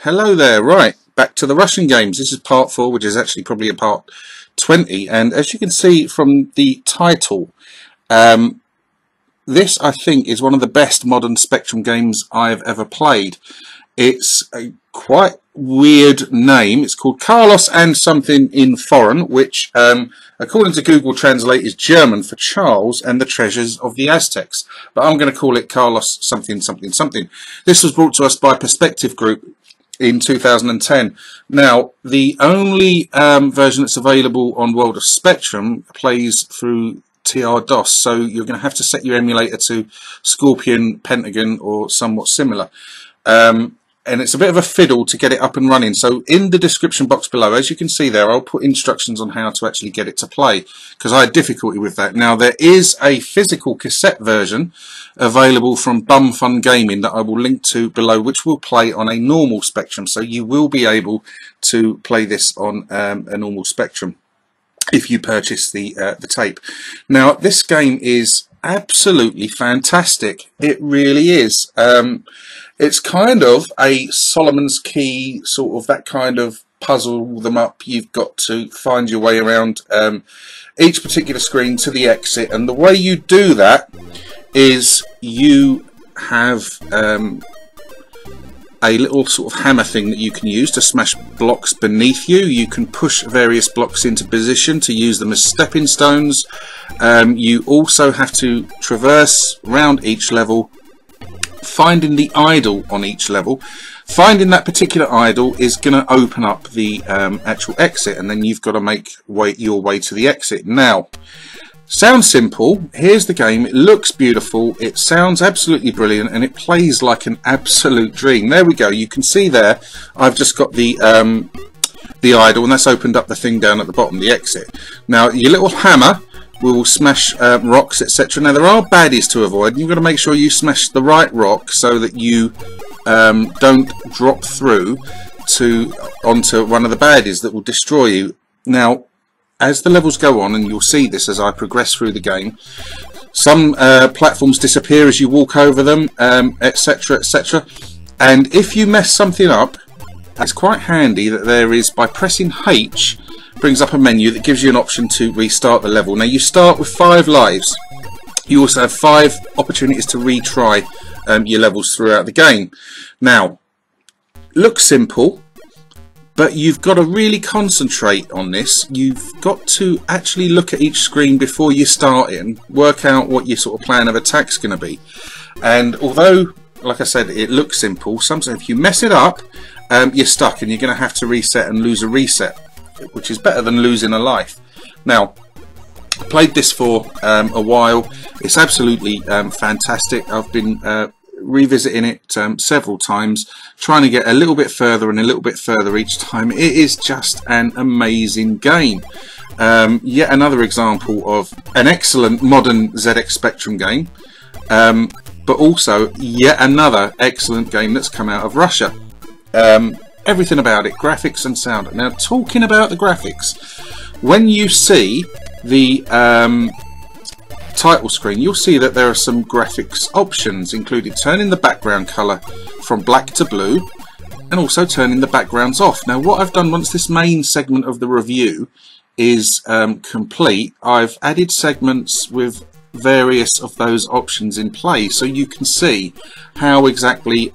Hello there. Right, back to the Russian games. This is part 4, which is actually probably a part 20, and as you can see from the title, this I think is one of the best modern Spectrum games I've ever played. It's a quite weird name. It's called KARLOS and something in foreign, which according to Google Translate is German for Charles and the Treasures of the Aztecs, but I'm going to call it KARLOS something something something. This was brought to us by Perspective Group in 2010. Now, the only version that's available on World of Spectrum plays through TR-DOS, so you're going to have to set your emulator to Scorpion, Pentagon, or somewhat similar. And it's a bit of a fiddle to get it up and running. So in the description box below, as you can see there, I'll put instructions on how to actually get it to play, because I had difficulty with that. Now, there is a physical cassette version available from Bum Fun Gaming that I will link to below, which will play on a normal Spectrum. So you will be able to play this on a normal Spectrum if you purchase the tape. Now, this game is absolutely fantastic. It really is. It's kind of a Solomon's Key, sort of that kind of puzzle them up. You've got to find your way around each particular screen to the exit, and the way you do that is you have a little sort of hammer thing that you can use to smash blocks beneath you. You can push various blocks into position to use them as stepping stones. You also have to traverse around each level, finding the idol on each level. Finding that particular idol is going to open up the actual exit, and then you've got to make your way to the exit. Now, sounds simple. Here's the game. It looks beautiful. It sounds absolutely brilliant, and it plays like an absolute dream. There we go. You can see there, I've just got the idol, and that's opened up the thing down at the bottom, the exit. Now, your little hammer will smash rocks, etc. Now, there are baddies to avoid. You've got to make sure you smash the right rock so that you don't drop through onto one of the baddies that will destroy you. Now, as the levels go on, and you'll see this as I progress through the game, some platforms disappear as you walk over them, etc, etc. And if you mess something up, it's quite handy that there is, by pressing H, brings up a menu that gives you an option to restart the level. Now, you start with 5 lives. You also have 5 opportunities to retry your levels throughout the game. Now, looks simple, but you've got to really concentrate on this. You've got to actually look at each screen before you start it and work out what your sort of plan of attack's going to be. And although, like I said, it looks simple, sometimes if you mess it up, you're stuck and you're going to have to reset and lose a reset, which is better than losing a life. Now, I played this for a while. It's absolutely fantastic. I've been revisiting it several times, trying to get a little bit further and a little bit further each time. It is just an amazing game. Yet another example of an excellent modern ZX Spectrum game, but also yet another excellent game that's come out of Russia. Everything about it, graphics and sound. Now, talking about the graphics, when you see the title screen, you'll see that there are some graphics options, including turning the background color from black to blue, and also turning the backgrounds off. Now, what I've done once this main segment of the review is complete, I've added segments with various of those options in play, so you can see how exactly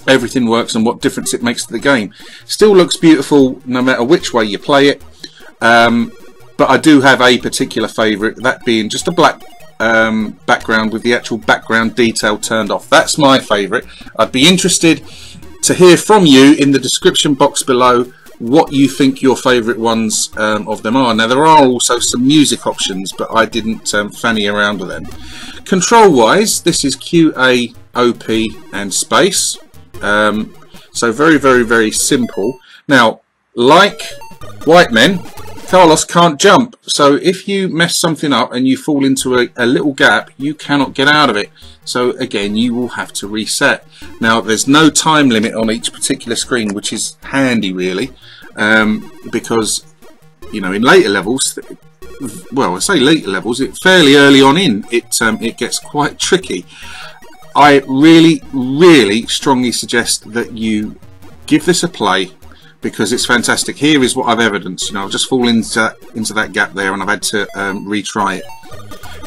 everything works and what difference it makes to the game. Still looks beautiful no matter which way you play it, but I do have a particular favourite, that being just a black background with the actual background detail turned off. That's my favourite. I'd be interested to hear from you in the description box below what you think your favourite ones of them are. Now, there are also some music options, but I didn't fanny around with them. Control wise, this is QA, OP and space. So very, very, very simple. Now, like white men, KARLOS can't jump. So if you mess something up and you fall into a little gap, you cannot get out of it. So again, you will have to reset. Now, there's no time limit on each particular screen, which is handy really, because, you know, in later levels, well, I say later levels, fairly early on in, it gets quite tricky. I really, really strongly suggest that you give this a play, because it's fantastic. Here is what I've evidenced. You know, I've just fallen into that gap there, and I've had to retry it.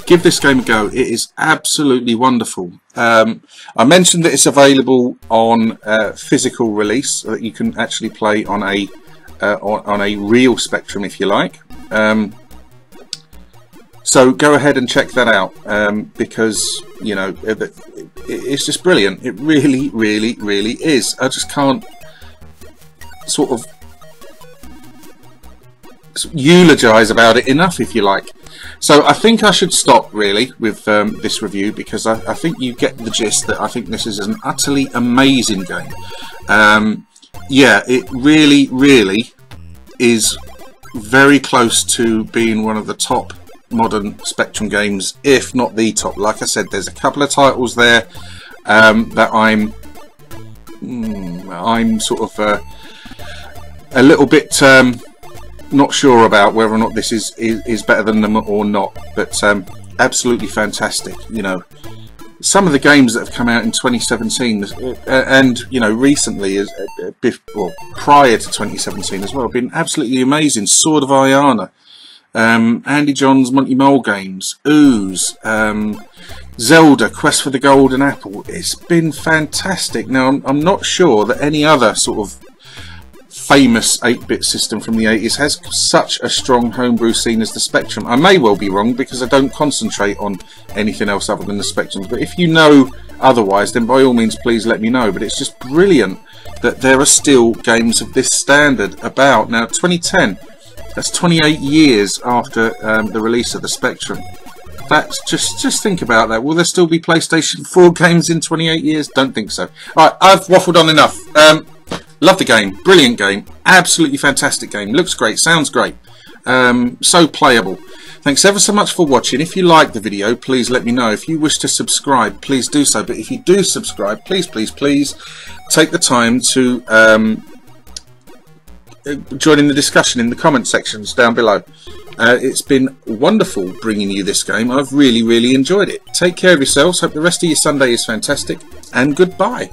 Give this game a go. It is absolutely wonderful. I mentioned that it's available on physical release, so that you can actually play on a real Spectrum if you like. So go ahead and check that out, because you know it's just brilliant. It really, really, really is. I just can't sort of eulogize about it enough, if you like. So I think I should stop really with this review, because I think you get the gist that I think this is an utterly amazing game. Yeah, it really, really is very close to being one of the top modern Spectrum games, if not the top. Like I said, there's a couple of titles there that I'm sort of a little bit not sure about whether or not this is better than them or not, but absolutely fantastic. You know, some of the games that have come out in 2017 and you know recently, well, prior to 2017 as well, have been absolutely amazing. Sword of Iana, Andy John's Monty Mole games, Ooze, Zelda Quest for the Golden Apple. It's been fantastic. Now I'm not sure that any other sort of famous 8-bit system from the 80s has such a strong homebrew scene as the Spectrum. I may well be wrong, because I don't concentrate on anything else other than the Spectrums, but if you know otherwise, then by all means please let me know. But it's just brilliant that there are still games of this standard about. Now 2010, that's 28 years after the release of the Spectrum. That's just think about that. Will there still be PlayStation 4 games in 28 years? Don't think so. Alright, I've waffled on enough. Love the game, brilliant game, absolutely fantastic game, looks great, sounds great, so playable. Thanks ever so much for watching. If you like the video, please let me know. If you wish to subscribe, please do so. But if you do subscribe, please, please, please take the time to join in the discussion in the comment sections down below. It's been wonderful bringing you this game. I've really, really enjoyed it. Take care of yourselves. Hope the rest of your Sunday is fantastic, and goodbye.